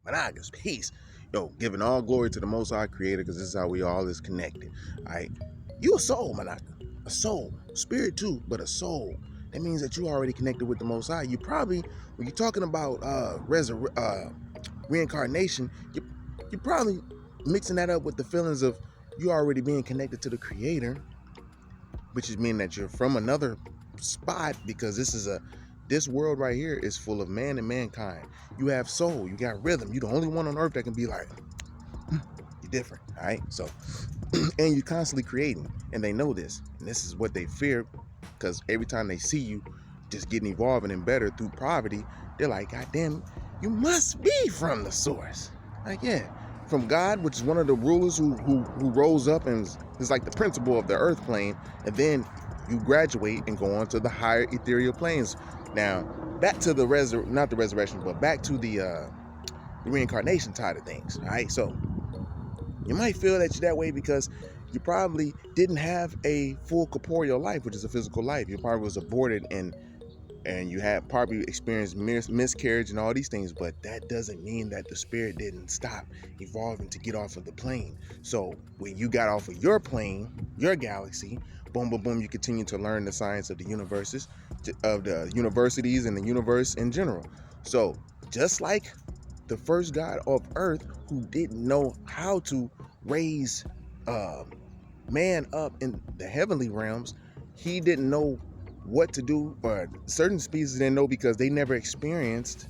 Monagas, peace. Yo, giving all glory to the Most High Creator, because this is how we all is connected. All right, you a soul, Monaga, a soul, spirit too, but a soul. That means that you already connected with the Most High. You probably, when you're talking about reincarnation, you're probably mixing that up with the feelings of you already being connected to the Creator, which is mean that you're from another spot, because this world right here is full of man and mankind. You have soul, you got rhythm. You're the only one on earth that can be like, you're different, all right? So, and you're constantly creating, and they know this, and this is what they fear, because every time they see you just getting evolving and better through poverty, they're like, God damn, you must be from the source. Like, yeah, from God, which is one of the rulers who rose up and is like the principle of the earth plane, and then you graduate and go on to the higher ethereal planes. Now, back to the not the resurrection, but back to the reincarnation side of things. All right, so you might feel that you're that way because you probably didn't have a full corporeal life, which is a physical life. You probably was aborted and you had probably experienced miscarriage and all these things, but that doesn't mean that the spirit didn't stop evolving to get off of the plane. So when you got off of your plane, your galaxy, boom, boom, boom, you continue to learn the science of the universes, of the universities and the universe in general. So just like the first god of earth, who didn't know how to raise man up in the heavenly realms, he didn't know what to do, or certain species didn't know because they never experienced,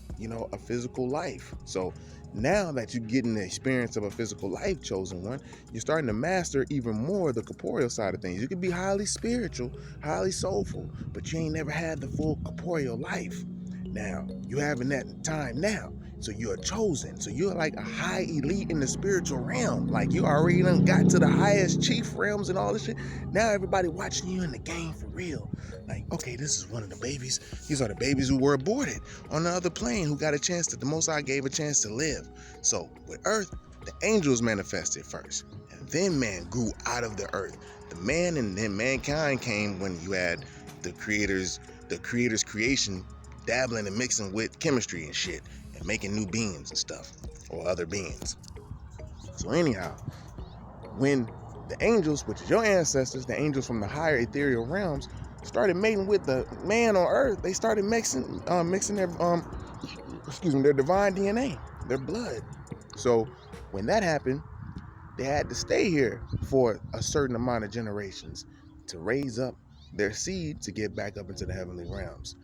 a physical life. So now that you're getting the experience of a physical life, chosen one, you're starting to master even more the corporeal side of things. You can be highly spiritual, highly soulful, but you ain't never had the full corporeal life. Now you having that time now, so you're chosen. So you're like a high elite in the spiritual realm. Like you already done got to the highest chief realms and all this shit. Now everybody watching you in the game for real. Like, okay, this is one of the babies. These are the babies who were aborted on the other plane, who got a chance that the Most High gave a chance to live. So with Earth, the angels manifested first, and then man grew out of the earth. The man and then mankind came when you had the creator's creation dabbling and mixing with chemistry and shit and making new beings and stuff, or other beings. So anyhow, when the angels, which is your ancestors, the angels from the higher ethereal realms, started mating with the man on earth, they started mixing their their divine DNA, their blood. So when that happened, they had to stay here for a certain amount of generations to raise up their seed to get back up into the heavenly realms.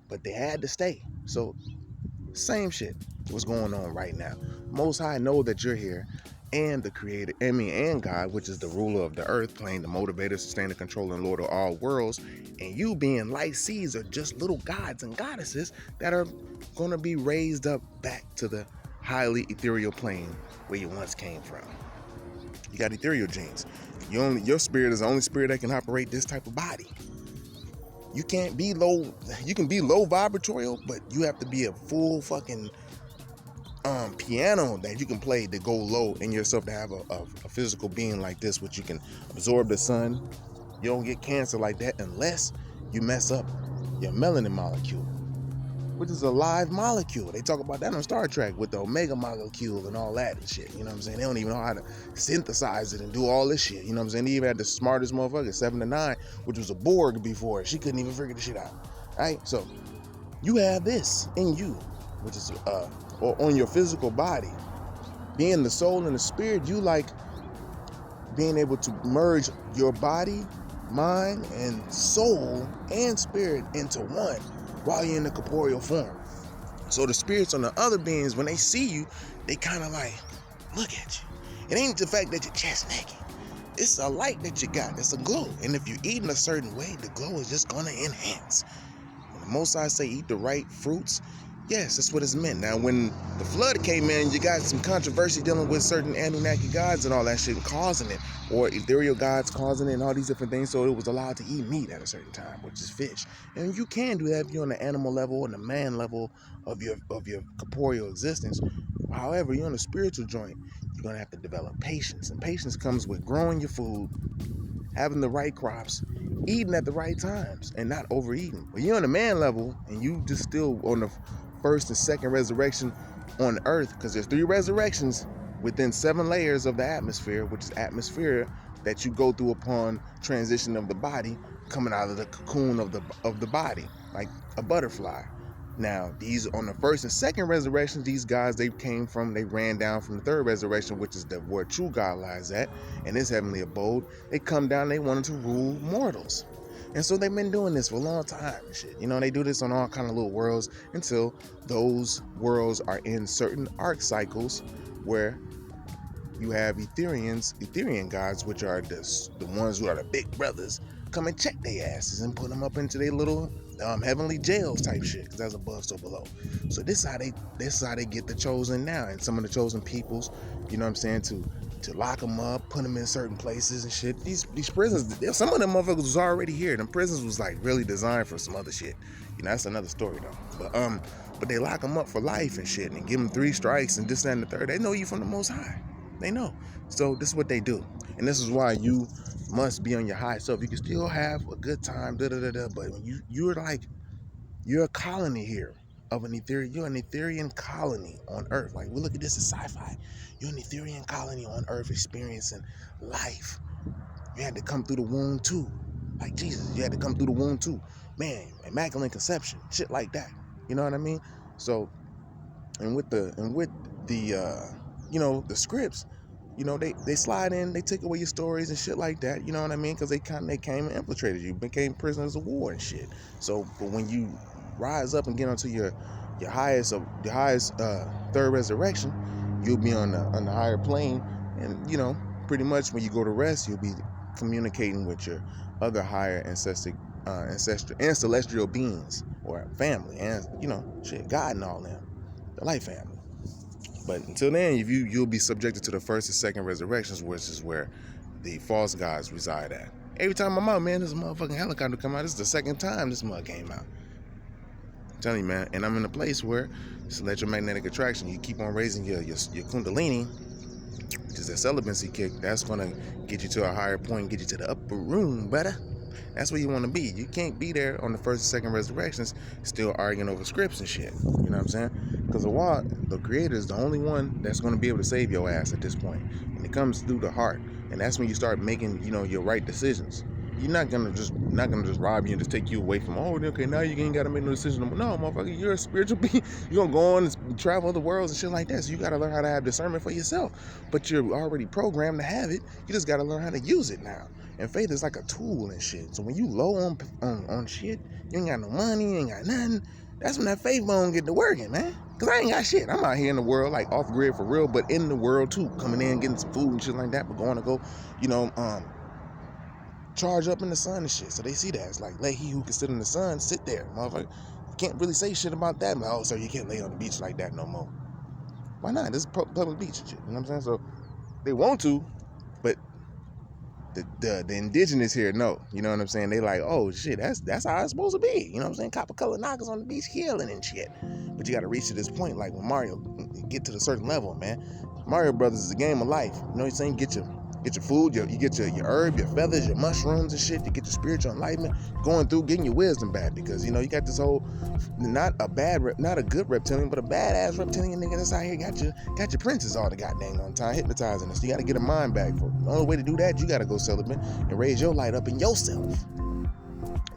But they had to stay. So same shit what's going on right now. Most High know that you're here, and the creator, and God, which is the ruler of the earth plane, the motivator, sustainer, controller, and Lord of all worlds, and you being light seeds are just little gods and goddesses that are going to be raised up back to the highly ethereal plane where you once came from. You got ethereal genes. Your spirit is the only spirit that can operate this type of body. You can't be low. You can be low vibratorial, but you have to be a full fucking piano that you can play to go low in yourself, to have a physical being like this, which you can absorb the sun. You don't get cancer like that unless you mess up your melanin molecule, which is a live molecule. They talk about that on Star Trek with the Omega molecule and all that and shit. You know what I'm saying? They don't even know how to synthesize it and do all this shit. You know what I'm saying? They even had the smartest motherfucker, 7 to 9, which was a Borg before. She couldn't even figure the shit out. Right? So you have this in you, which is or on your physical body. Being the soul and the spirit, you like being able to merge your body, mind, and soul and spirit into one while you're in the corporeal form. So the spirits on the other beings, when they see you, they kind of like, look at you. It ain't the fact that you're chest naked. It's a light that you got. It's a glow. And if you're eating a certain way, the glow is just going to enhance. When the Most High say eat the right fruits, yes, that's what it's meant. Now, when the flood came in, you got some controversy dealing with certain Anunnaki gods and all that shit causing it, or ethereal gods causing it and all these different things, so it was allowed to eat meat at a certain time, which is fish. And you can do that if you're on the animal level and the man level of your corporeal existence. However, you're on a spiritual joint, you're going to have to develop patience. And patience comes with growing your food, having the right crops, eating at the right times, and not overeating. When you're on the man level and you just still on the first and second resurrection on Earth, because there's 3 resurrections within 7 layers of the atmosphere, which is atmosphere that you go through upon transition of the body, coming out of the cocoon of the body, like a butterfly. Now, these on the first and second resurrections, these guys they ran down from the third resurrection, which is where true God lies at, in his heavenly abode. They come down, they wanted to rule mortals. And so they've been doing this for a long time and shit. You know, they do this on all kind of little worlds until those worlds are in certain arc cycles where you have Etherian gods, which are the ones who are the big brothers, come and check their asses and put them up into their little heavenly jails type shit, because that's above so below. So this is how they get the chosen now, and some of the chosen peoples, you know what I'm saying, to lock them up, put them in certain places and shit. These prisons, some of them motherfuckers was already here. Them prisons was like really designed for some other shit. You know, that's another story though. But they lock them up for life and shit, and give them 3 strikes and this, that, and the third. They know you from the Most High. They know. So this is what they do, and this is why you must be on your high self. You can still have a good time, but when you're a colony here of an Etherian. You're an Etherian colony on Earth. Like, we look at this as sci-fi. You're an Etherian colony on Earth experiencing life. You had to come through the womb too, like Jesus. You had to come through the womb too, man. Immaculate conception, shit like that. You know what I mean? So, and with the the scripts, you know, they slide in, they take away your stories and shit like that, you know what I mean? Because they came and infiltrated you, became prisoners of war and shit. So, but when you rise up and get onto your highest third resurrection, you'll be on the higher plane, and you know, pretty much when you go to rest, you'll be communicating with your other higher ancestral and celestial beings or family, and you know, shit, God and all them, the light family. But until then, you'll be subjected to the first and second resurrections, which is where the false gods reside at. Every time I'm out, man, there's a motherfucking helicopter come out. This is the second time this mug came out. I'm telling you, man. And I'm in a place where it's electromagnetic attraction. You keep on raising your kundalini, which is that celibacy kick. That's gonna get you to a higher point, get you to the upper room, brother. That's where you want to be. You can't be there on the first and second resurrections still arguing over scripts and shit. You know what I'm saying? Because the creator is the only one that's going to be able to save your ass at this point. And it comes through the heart. And that's when you start making, you know, your right decisions. You're not gonna just rob you and just take you away from, oh, okay, now you ain't gotta make no decision. No, motherfucker, you're a spiritual being. You're gonna go on and travel other worlds and shit like that. So you gotta learn how to have discernment for yourself. But you're already programmed to have it. You just gotta learn how to use it now. And faith is like a tool and shit. So when you low on shit, you ain't got no money, you ain't got nothing, that's when that faith bone get to working, man. Cause I ain't got shit. I'm out here in the world, like off grid for real, but in the world too, coming in, getting some food and shit like that, but going to go, you know, charge up in the sun and shit. So they see that. It's like, let he who can sit in the sun sit there, motherfucker. You can't really say shit about that. Like, oh, sir, you can't lay on the beach like that no more. Why not? This is public beach and shit. You know what I'm saying? So they want to, but the indigenous here, no. You know what I'm saying? They like, oh shit, that's how it's supposed to be. You know what I'm saying? Copper color knockers on the beach killing and shit. But you gotta reach to this point, like when Mario get to the certain level, man. Mario Brothers is a game of life. You know what I'm saying? Get your food, you get your herb, your feathers, your mushrooms and shit. You get your spiritual enlightenment, going through, getting your wisdom back, because you know you got this whole not a good reptilian, but a badass reptilian nigga that's out here got your princess all the goddamn on time hypnotizing us. You got to get a mind back. For the only way to do that, you got to go celibate and raise your light up in yourself.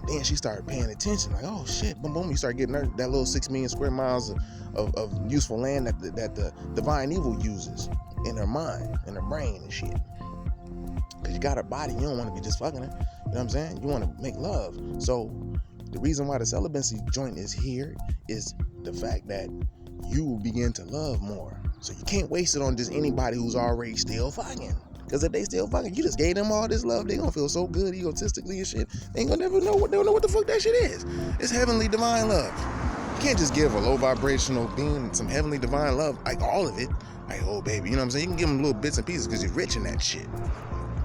Then she started paying attention, like, oh shit, boom boom. You start getting that little 6 million square miles of useful land that the divine evil uses in her mind, in her brain and shit. Because you got her body, you don't want to be just fucking her. You know what I'm saying? You want to make love. So the reason why the celibacy joint is here is the fact that you will begin to love more. So you can't waste it on just anybody who's already still fucking. Because if they still fucking, you just gave them all this love, they gonna feel so good egotistically and shit. They ain't gonna never know what the fuck that shit is. It's heavenly divine love. You can't just give a low vibrational being some heavenly divine love, like all of it. Like, oh baby, you know what I'm saying? You can give them little bits and pieces because you're rich in that shit.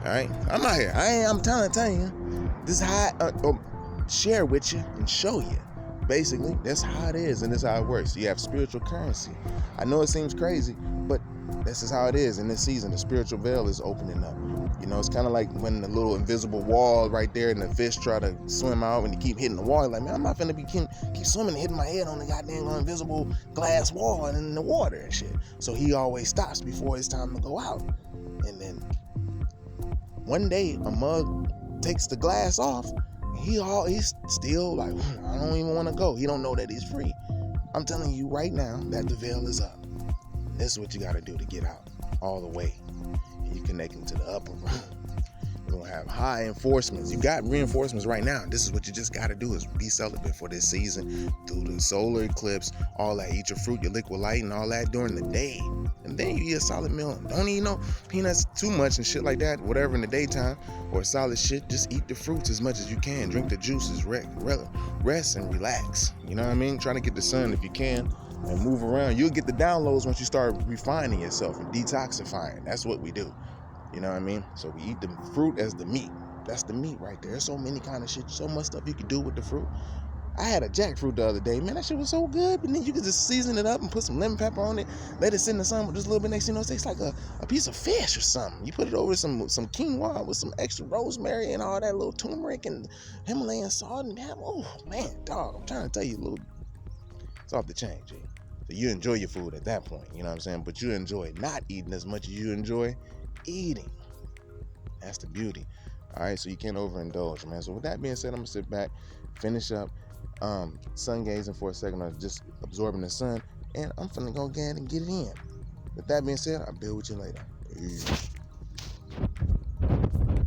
Alright? I'm out here. I'm telling you. This is how I share with you and show you. Basically, that's how it is and that's how it works. You have spiritual currency. I know it seems crazy, but This is how it is in this season. The spiritual veil is opening up. You know, it's kind of like when the little invisible wall right there and the fish try to swim out and you keep hitting the wall. Like, man, I'm not finna keep swimming and hitting my head on the goddamn invisible glass wall and in the water and shit. So he always stops before it's time to go out. And then one day a mug takes the glass off. He's still like, I don't even want to go. He don't know that he's free. I'm telling you right now that the veil is up. This is what you got to do to get out all the way. You're connecting to the upper room. You're going to have high enforcements. You got reinforcements right now. This is what you just got to do is be celibate for this season through the solar eclipse, all that. Eat your fruit, your liquid light, and all that during the day. And then you eat a solid meal. Don't eat no peanuts too much and shit like that, whatever in the daytime, or solid shit. Just eat the fruits as much as you can. Drink the juices, rest and relax. You know what I mean? Try to get the sun if you can. And move around. You'll get the downloads once you start refining yourself and detoxifying. That's what we do. You know what I mean? So we eat the fruit as the meat. That's the meat right there. There's so many kind of shit, so much stuff you can do with the fruit. I had a jackfruit the other day. Man, that shit was so good. And then you can just season it up and put some lemon pepper on it. Let it sit in the sun with just a little bit. Next thing you know, it tastes like a piece of fish or something. You put it over some quinoa with some extra rosemary and all that little turmeric and Himalayan salt. And oh, man, dog, I'm trying to tell you, it's off the chain, G. So you enjoy your food at that point, you know what I'm saying? But you enjoy not eating as much as you enjoy eating. That's the beauty. All right, so you can't overindulge, man. So with that being said, I'm gonna sit back, finish up sun gazing for a second, or just absorbing the sun, and I'm finna go again and get it in. With that being said, I'll build with you later. Peace.